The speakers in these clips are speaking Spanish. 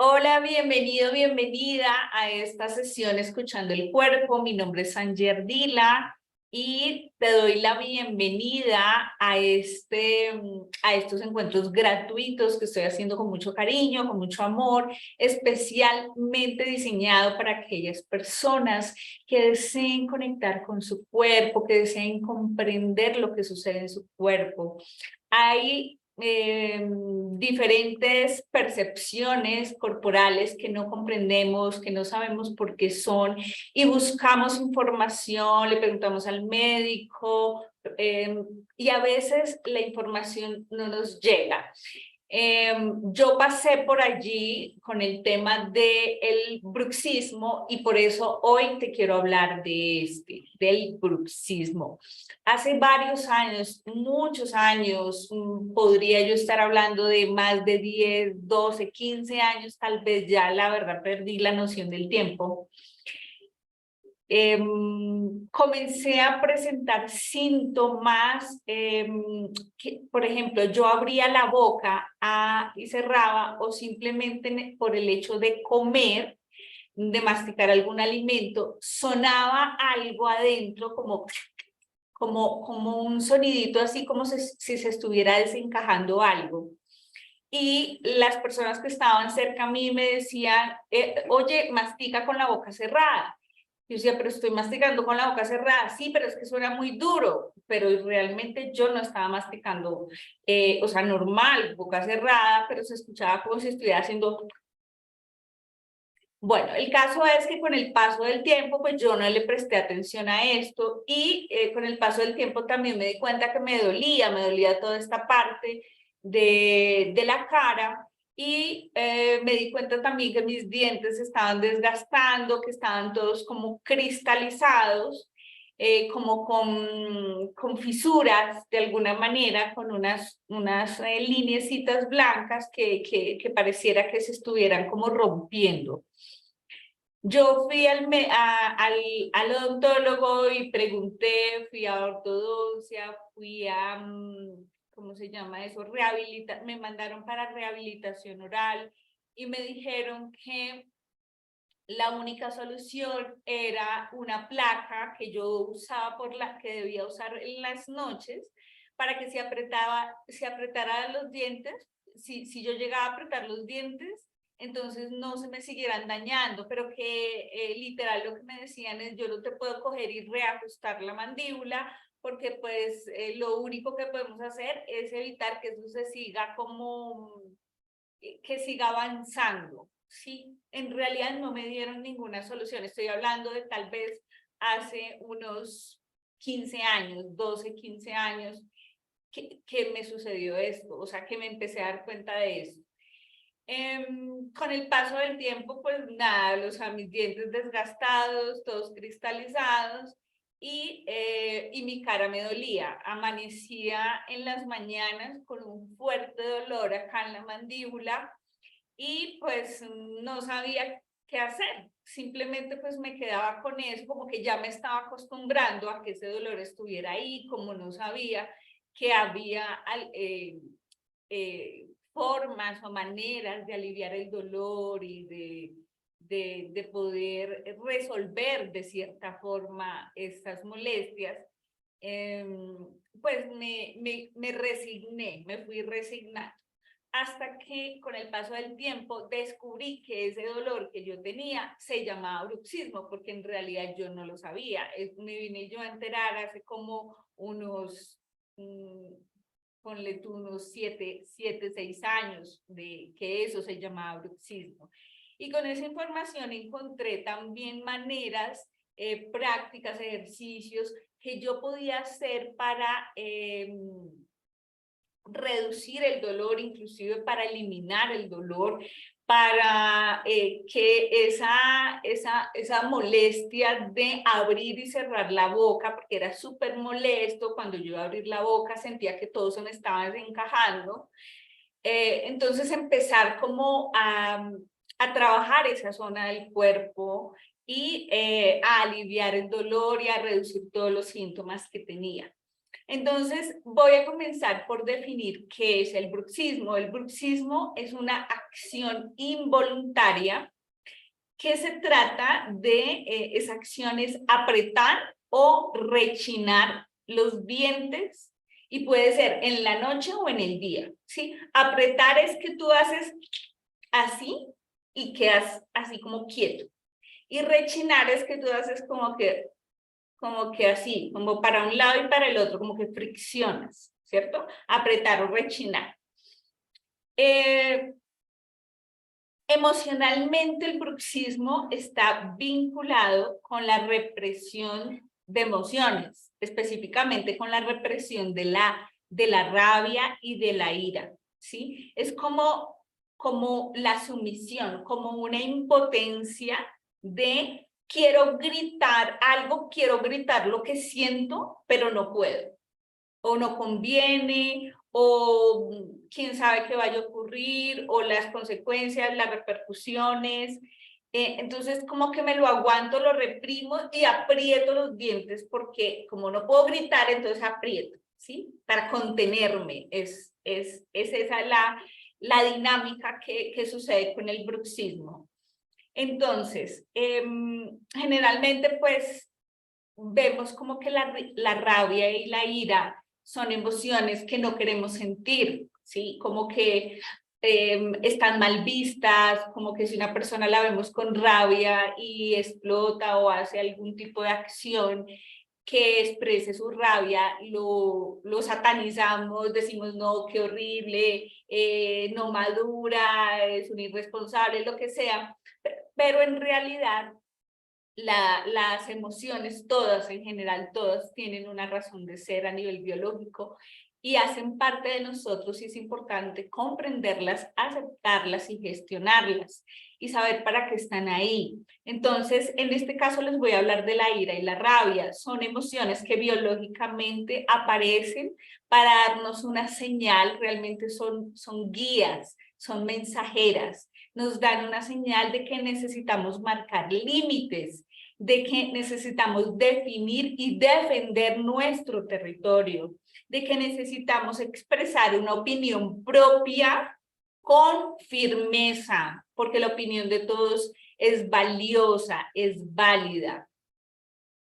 Hola, bienvenido, bienvenida a esta sesión Escuchando el Cuerpo. Mi nombre es Sanger Dila y te doy la bienvenida a estos encuentros gratuitos que estoy haciendo con mucho cariño, con mucho amor, especialmente diseñado para aquellas personas que deseen conectar con su cuerpo, que deseen comprender lo que sucede en su cuerpo. Hay diferentes percepciones corporales que no comprendemos, que no sabemos por qué son, y buscamos información, le preguntamos al médico, y a veces la información no nos llega. Yo pasé por allí con el tema del bruxismo y por eso hoy te quiero hablar del bruxismo. Hace varios años, muchos años, podría yo estar hablando de más de 10, 12, 15 años, tal vez ya la verdad perdí la noción del tiempo. Comencé a presentar síntomas, que, por ejemplo, yo abría la boca y cerraba, o simplemente por el hecho de comer, de masticar algún alimento, sonaba algo adentro como un sonidito, así como si se estuviera desencajando algo. Y las personas que estaban cerca a mí me decían, oye, mastica con la boca cerrada. Yo decía, pero estoy masticando con la boca cerrada. Sí, pero es que suena muy duro. Pero realmente yo no estaba masticando, o sea, normal, boca cerrada, pero se escuchaba como si estuviera haciendo. Bueno, el caso es que con el paso del tiempo, pues yo no le presté atención a esto y con el paso del tiempo también me di cuenta que me dolía toda esta parte de la cara y me di cuenta también que mis dientes se estaban desgastando, que estaban todos como cristalizados, como con fisuras de alguna manera, con unas lineecitas blancas que pareciera que se estuvieran como rompiendo. Yo fui al odontólogo y pregunté, fui a ortodoncia, fui a, ¿cómo se llama eso? Me mandaron para rehabilitación oral y me dijeron que la única solución era una placa que yo usaba que debía usar en las noches para que se apretara los dientes. Si yo llegaba a apretar los dientes, entonces no se me siguieran dañando, pero que literal lo que me decían es yo no te puedo coger y reajustar la mandíbula porque pues lo único que podemos hacer es evitar que eso se siga que siga avanzando. Sí, en realidad no me dieron ninguna solución. Estoy hablando de tal vez hace unos 15 años, 12, 15 años, que me sucedió esto, o sea, que me empecé a dar cuenta de eso. Con el paso del tiempo, pues nada, mis dientes desgastados, todos cristalizados, y mi cara me dolía. Amanecía en las mañanas con un fuerte dolor acá en la mandíbula y pues no sabía qué hacer. Simplemente pues me quedaba con eso, como que ya me estaba acostumbrando a que ese dolor estuviera ahí, como no sabía que había formas o maneras de aliviar el dolor y de poder resolver de cierta forma estas molestias. Pues me resigné, me fui resignando hasta que con el paso del tiempo descubrí que ese dolor que yo tenía se llamaba bruxismo, porque en realidad yo no lo sabía. Me vine yo a enterar hace como ponle tú unos 6 años de que eso se llamaba bruxismo. Y con esa información encontré también maneras, prácticas, ejercicios que yo podía hacer para reducir el dolor, inclusive para eliminar el dolor, para que esa molestia de abrir y cerrar la boca, porque era súper molesto cuando yo iba a abrir la boca, sentía que todo se me estaba desencajando. Entonces empezar como a trabajar esa zona del cuerpo y a aliviar el dolor y a reducir todos los síntomas que tenía. Entonces, voy a comenzar por definir qué es el bruxismo. El bruxismo es una acción involuntaria que se trata de, esa acción es apretar o rechinar los dientes y puede ser en la noche o en el día, ¿sí? Apretar es que tú haces así y quedas así como quieto. Y rechinar es que tú haces como que así, como para un lado y para el otro, como que friccionas, ¿cierto? Apretar o rechinar. Emocionalmente el bruxismo está vinculado con la represión de emociones, específicamente con la represión de la rabia y de la ira, ¿sí? Es como la sumisión, como una impotencia de quiero gritar algo, quiero gritar lo que siento, pero no puedo, o no conviene, o quién sabe qué vaya a ocurrir, o las consecuencias, las repercusiones. Entonces, como que me lo aguanto, lo reprimo y aprieto los dientes, porque como no puedo gritar, entonces aprieto, ¿sí? Para contenerme. Es esa la dinámica que sucede con el bruxismo. Entonces, generalmente, pues, vemos como que la rabia y la ira son emociones que no queremos sentir, ¿sí? Como que están mal vistas, como que si una persona la vemos con rabia y explota o hace algún tipo de acción que exprese su rabia, lo satanizamos, decimos no, qué horrible, no madura, es un irresponsable, lo que sea, pero en realidad las emociones, todas en general, todas tienen una razón de ser a nivel biológico y hacen parte de nosotros y es importante comprenderlas, aceptarlas y gestionarlas y saber para qué están ahí. Entonces, en este caso les voy a hablar de la ira y la rabia. Son emociones que biológicamente aparecen para darnos una señal, realmente son guías, son mensajeras, nos dan una señal de que necesitamos marcar límites, de que necesitamos definir y defender nuestro territorio, de que necesitamos expresar una opinión propia con firmeza, porque la opinión de todos es valiosa, es válida,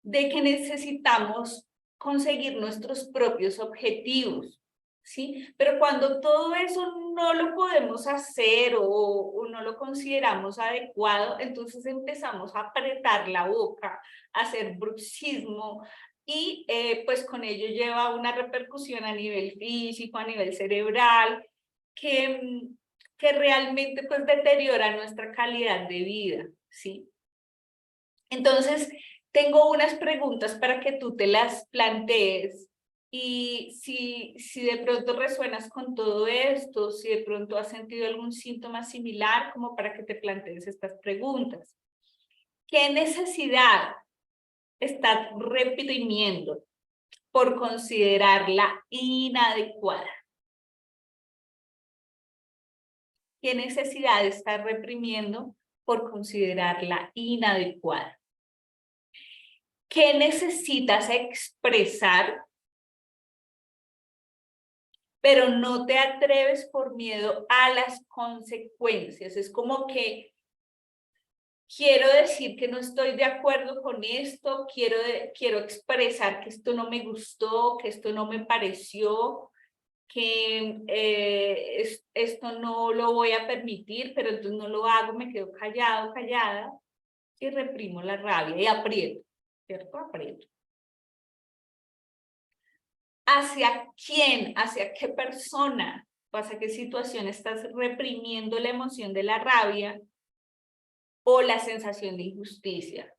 de que necesitamos conseguir nuestros propios objetivos, ¿sí? Pero cuando todo eso no lo podemos hacer o no lo consideramos adecuado, entonces empezamos a apretar la boca, a hacer bruxismo y pues con ello lleva una repercusión a nivel físico, a nivel cerebral, que realmente pues deteriora nuestra calidad de vida, ¿sí? Entonces, tengo unas preguntas para que tú te las plantees y si de pronto resuenas con todo esto, si de pronto has sentido algún síntoma similar, como para que te plantees estas preguntas. ¿Qué necesidad estás reprimiendo por considerarla inadecuada? ¿Qué necesidad estás reprimiendo por considerarla inadecuada? ¿Qué necesitas expresar, pero no te atreves por miedo a las consecuencias? Es como que quiero decir que no estoy de acuerdo con esto, quiero expresar que esto no me gustó, que esto no me pareció, que esto no lo voy a permitir, pero entonces no lo hago, me quedo callado, callada y reprimo la rabia y aprieto, ¿cierto? Aprieto. ¿Hacia quién, hacia qué persona, o hacia qué situación estás reprimiendo la emoción de la rabia o la sensación de injusticia?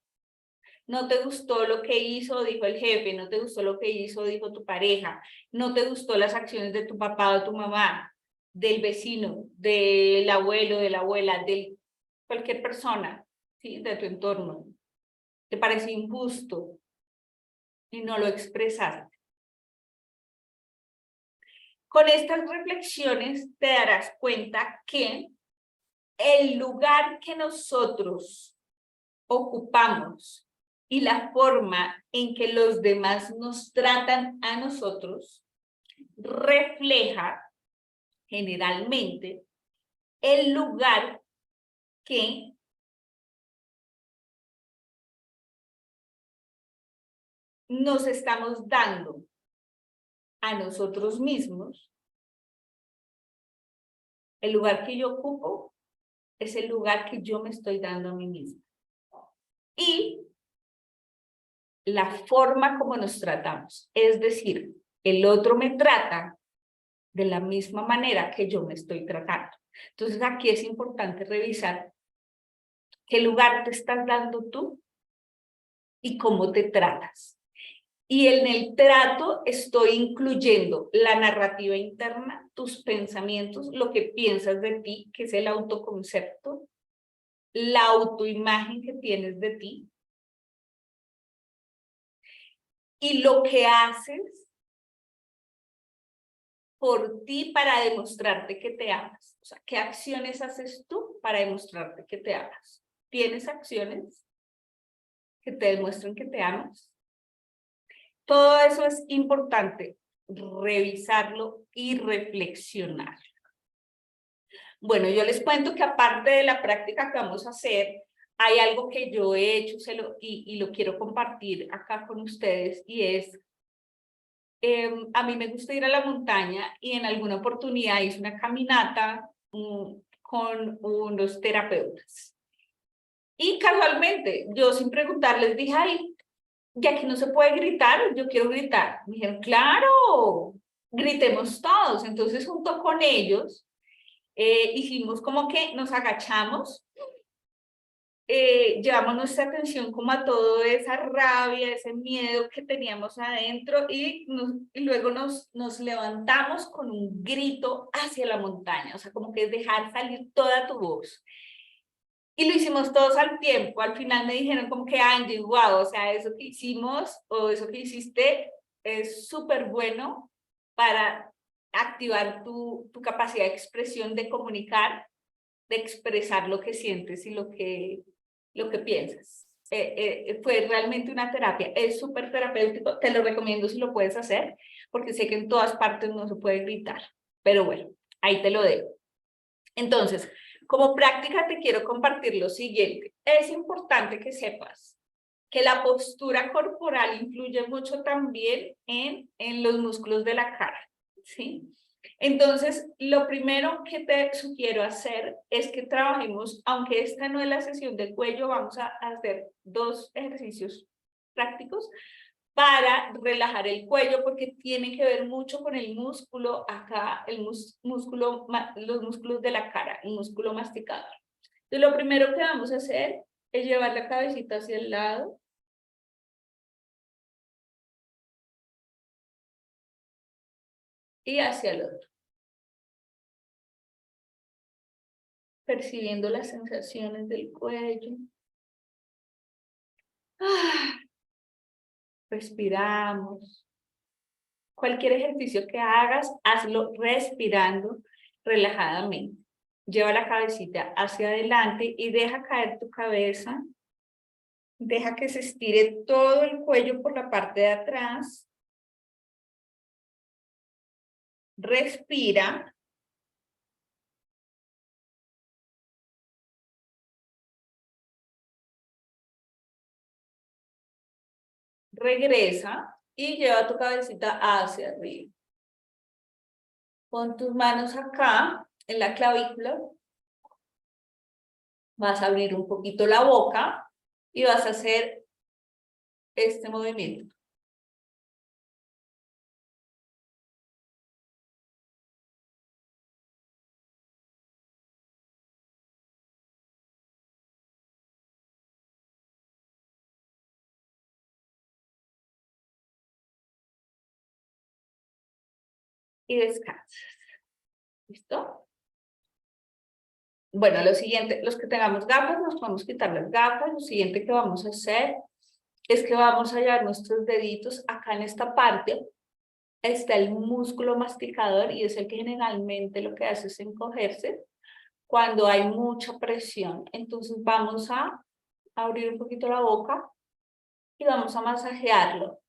No te gustó lo que hizo, dijo el jefe, no te gustó lo que hizo, dijo tu pareja, no te gustó las acciones de tu papá o tu mamá, del vecino, del abuelo, de la abuela, de cualquier persona, ¿sí? De tu entorno. Te pareció injusto y no lo expresaste. Con estas reflexiones te darás cuenta que el lugar que nosotros ocupamos y la forma en que los demás nos tratan a nosotros refleja generalmente el lugar que nos estamos dando a nosotros mismos. El lugar que yo ocupo es el lugar que yo me estoy dando a mí misma. Y la forma como nos tratamos, es decir, el otro me trata de la misma manera que yo me estoy tratando. Entonces aquí es importante revisar qué lugar te estás dando tú y cómo te tratas. Y en el trato estoy incluyendo la narrativa interna, tus pensamientos, lo que piensas de ti, que es el autoconcepto, la autoimagen que tienes de ti, y lo que haces por ti para demostrarte que te amas. O sea, ¿qué acciones haces tú para demostrarte que te amas? ¿Tienes acciones que te demuestran que te amas? Todo eso es importante, revisarlo y reflexionar. Bueno, yo les cuento que aparte de la práctica que vamos a hacer, hay algo que yo he hecho y lo quiero compartir acá con ustedes, y es, a mí me gusta ir a la montaña, y en alguna oportunidad hice una caminata con unos terapeutas. Y casualmente, yo sin preguntarles dije, ay, ya que no se puede gritar, yo quiero gritar. Me dijeron, claro, gritemos todos. Entonces, junto con ellos, hicimos como que nos agachamos, llevamos nuestra atención como a toda esa rabia, ese miedo que teníamos adentro, y luego nos levantamos con un grito hacia la montaña, o sea, como que es dejar salir toda tu voz. Y lo hicimos todos al tiempo. Al final me dijeron como que, Angie, wow, o sea, eso que hicimos o eso que hiciste es súper bueno para activar tu capacidad de expresión, de comunicar, de expresar lo que sientes y lo que piensas. Fue realmente una terapia, es súper terapéutico, te lo recomiendo si lo puedes hacer, porque sé que en todas partes no se puede gritar, pero bueno, ahí te lo dejo. Entonces, como práctica te quiero compartir lo siguiente. Es importante que sepas que la postura corporal influye mucho también en los músculos de la cara, ¿sí? Entonces, lo primero que te sugiero hacer es que trabajemos, aunque esta no es la sesión de cuello, vamos a hacer 2 ejercicios prácticos para relajar el cuello, porque tiene que ver mucho con el músculo acá, los músculos de la cara, el músculo masticador. Entonces, lo primero que vamos a hacer es llevar la cabecita hacia el lado y hacia el otro, percibiendo las sensaciones del cuello. Respiramos. Cualquier ejercicio que hagas, hazlo respirando relajadamente. Lleva la cabecita hacia adelante y deja caer tu cabeza. Deja que se estire todo el cuello por la parte de atrás. Respira. Regresa y lleva tu cabecita hacia arriba. Pon tus manos acá en la clavícula. Vas a abrir un poquito la boca y vas a hacer este movimiento. Y descansas. ¿Listo? Bueno, lo siguiente, los que tengamos gafas, nos podemos quitar las gafas. Lo siguiente que vamos a hacer es que vamos a llevar nuestros deditos acá en esta parte. Está el músculo masticador y es el que generalmente lo que hace es encogerse cuando hay mucha presión. Entonces vamos a abrir un poquito la boca y vamos a masajearlo.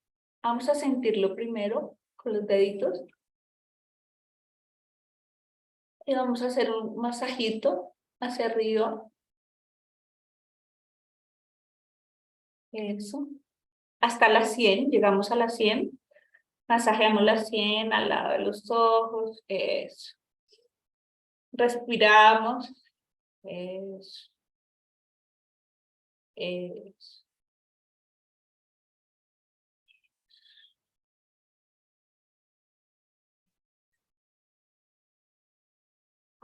Vamos a sentirlo primero con los deditos. Y vamos a hacer un masajito hacia arriba. Eso. Hasta la 100, llegamos a la 100. Masajeamos la 100 al lado de los ojos. Eso. Respiramos. Eso. Eso.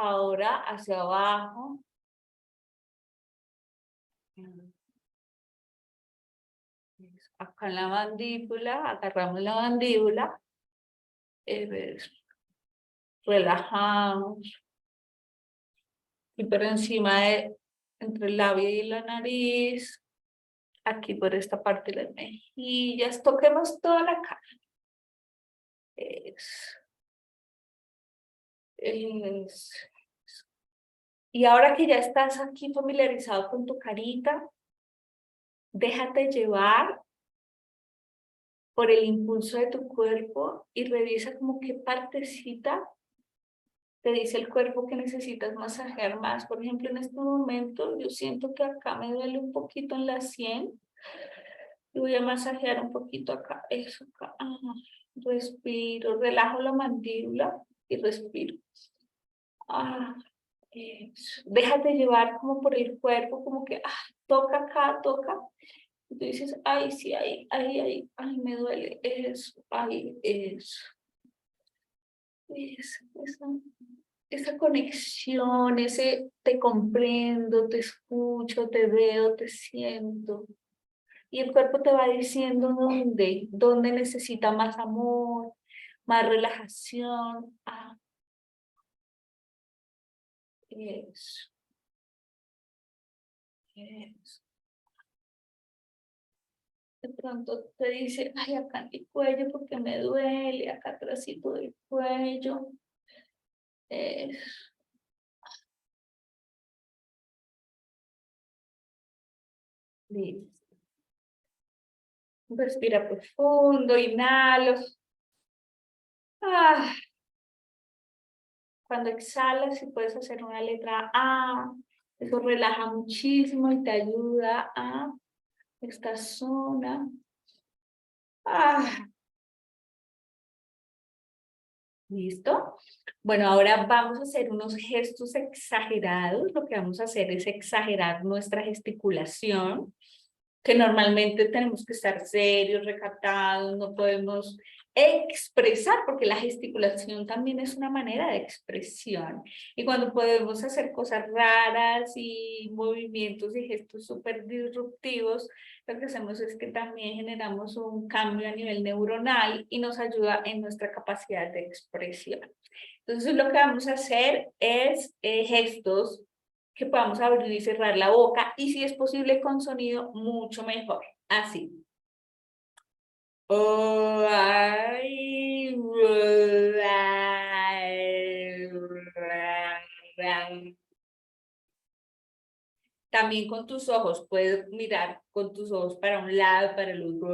Ahora hacia abajo. Acá en la mandíbula, agarramos la mandíbula. Relajamos. Y por encima de, entre el labio y la nariz. Aquí por esta parte de las mejillas. Toquemos toda la cara. Eso. Eso. Y ahora que ya estás aquí familiarizado con tu carita, déjate llevar por el impulso de tu cuerpo y revisa como qué partecita te dice el cuerpo que necesitas masajear más. Por ejemplo, en este momento yo siento que acá me duele un poquito en la 100 y voy a masajear un poquito acá. Eso acá. Respiro, relajo la mandíbula y respiro. Eso. Déjate llevar como por el cuerpo, como que toca acá, toca. Y tú dices, ay, sí, ay, me duele, eso, ay, eso. Esa conexión, ese te comprendo, te escucho, te veo, te siento. Y el cuerpo te va diciendo dónde necesita más amor, más relajación. Eso, eso. De pronto te dice, ay, acá en el cuello porque me duele, acá atrásito del cuello. Listo. Respira profundo, inhalo. Cuando exhalas, si puedes hacer una letra A, eso relaja muchísimo y te ayuda a esta zona. ¿Listo? Bueno, ahora vamos a hacer unos gestos exagerados. Lo que vamos a hacer es exagerar nuestra gesticulación, que normalmente tenemos que estar serios, recatados, no podemos expresar, porque la gesticulación también es una manera de expresión. Y cuando podemos hacer cosas raras y movimientos y gestos súper disruptivos, lo que hacemos es que también generamos un cambio a nivel neuronal y nos ayuda en nuestra capacidad de expresión. Entonces lo que vamos a hacer es gestos que podamos abrir y cerrar la boca y si es posible con sonido, mucho mejor. Así. También con tus ojos, puedes mirar con tus ojos para un lado, para el otro.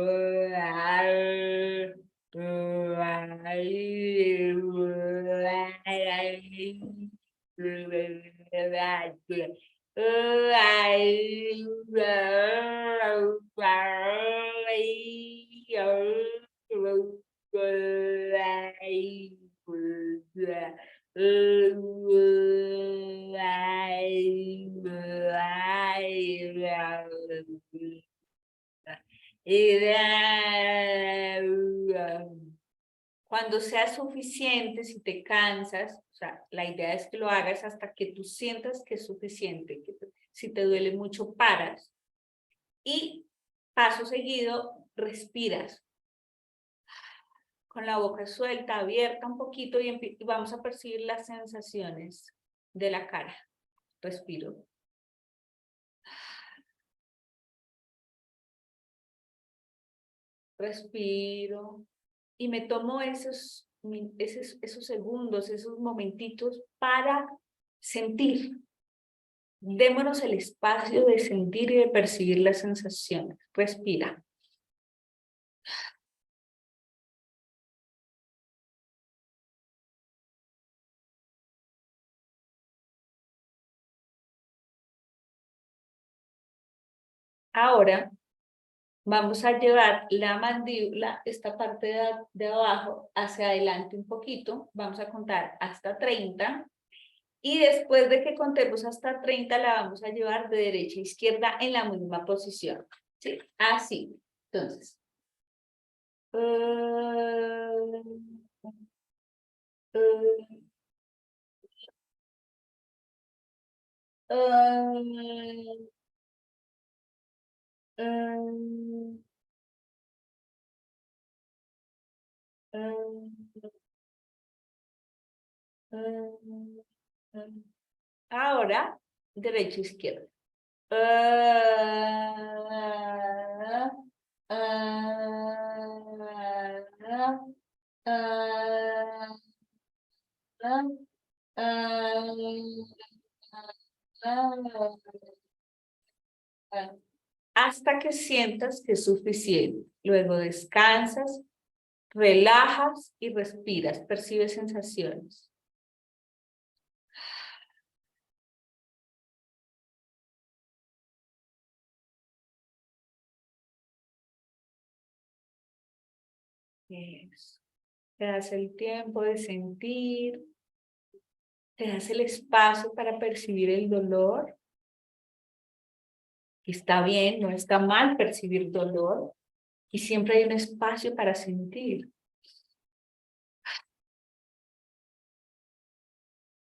Cuando sea suficiente, si te cansas, o sea, la idea es que lo hagas hasta que tú sientas que es suficiente. Si te duele mucho, paras. Y paso seguido, respiras. Con la boca suelta, abierta un poquito y vamos a percibir las sensaciones de la cara. Respiro. Respiro. Y me tomo esos segundos, esos momentitos para sentir. Démonos el espacio de sentir y de percibir las sensaciones. Respira. Ahora vamos a llevar la mandíbula, esta parte de abajo, hacia adelante un poquito. Vamos a contar hasta 30. Y después de que contemos hasta 30, la vamos a llevar de derecha a izquierda en la misma posición. ¿Sí? Así. Entonces. Ahora, derecha, izquierda. Ah, ah, ah, ah, hasta que sientas que es suficiente. Luego descansas, relajas y respiras. Percibes sensaciones. Eso. Te das el tiempo de sentir, te das el espacio para percibir el dolor. Está bien, no está mal percibir dolor. Y siempre hay un espacio para sentir.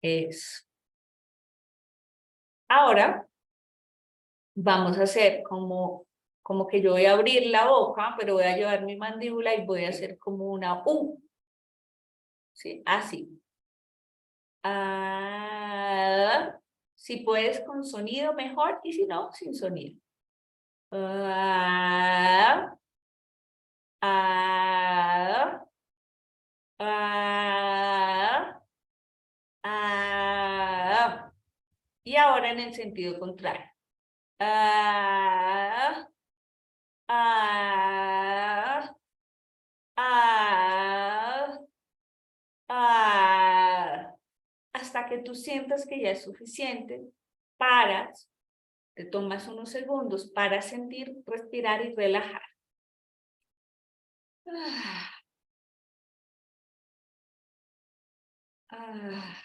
Eso. Ahora vamos a hacer como que yo voy a abrir la boca, pero voy a llevar mi mandíbula y voy a hacer como una U. ¿Sí? Así. Ah, si puedes con sonido, mejor, y si no, sin sonido. Ah, ah, ah, ah. Y ahora en el sentido contrario. Ah, ah, ah, ah. Hasta que tú sientas que ya es suficiente, paras, te tomas unos segundos para sentir, respirar y relajar. Ah, ah.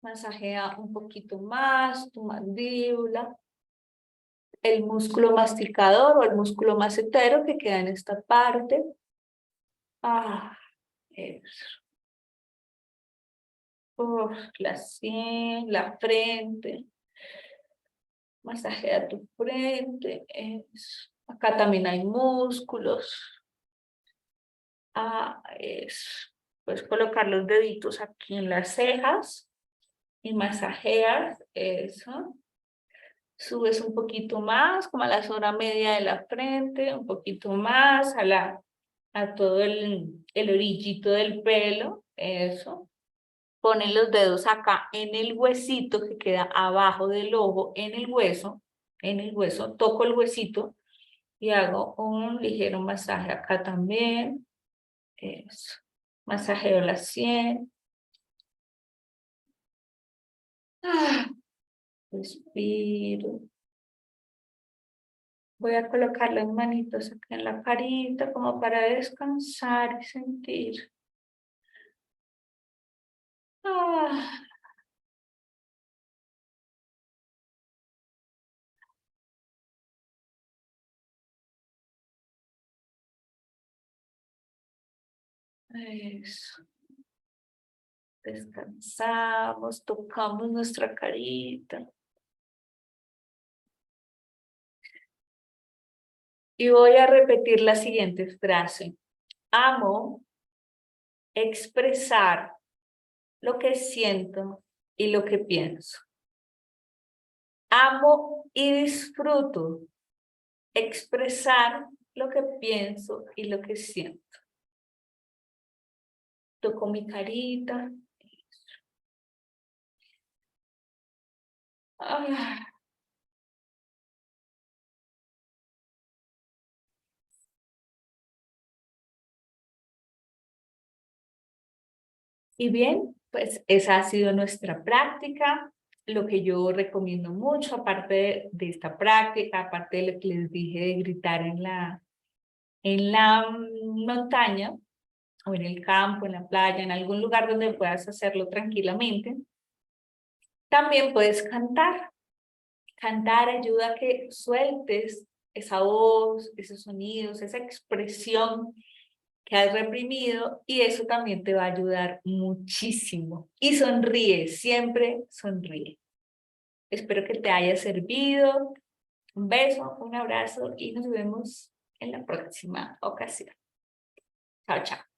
Masajea un poquito más tu mandíbula, el músculo masticador o el músculo macetero que queda en esta parte. Ah, eso. La sien, la frente. Masajea tu frente. Eso. Acá también hay músculos. Ah, eso. Puedes colocar los deditos aquí en las cejas y masajeas. Eso. Subes un poquito más, como a la zona media de la frente, un poquito más a todo el orillito del pelo, eso. Ponen los dedos acá en el huesito que queda abajo del ojo, en el hueso, toco el huesito y hago un ligero masaje acá también, eso. Masajeo la sien. Ah, respiro. Voy a colocar las manitos acá en la carita como para descansar y sentir. Ah, eso. Descansamos, tocamos nuestra carita. Y voy a repetir la siguiente frase. Amo expresar lo que siento y lo que pienso. Amo y disfruto expresar lo que pienso y lo que siento. Toco mi carita. Ah. Y bien, pues esa ha sido nuestra práctica. lo que yo recomiendo mucho, aparte de esta práctica, aparte de lo que les dije de gritar en la montaña, o en el campo, en la playa, en algún lugar donde puedas hacerlo tranquilamente, también puedes cantar. Cantar ayuda a que sueltes esa voz, esos sonidos, esa expresión que has reprimido, y eso también te va a ayudar muchísimo. Y sonríe, siempre sonríe. Espero que te haya servido. Un beso, un abrazo y nos vemos en la próxima ocasión. Chao, chao.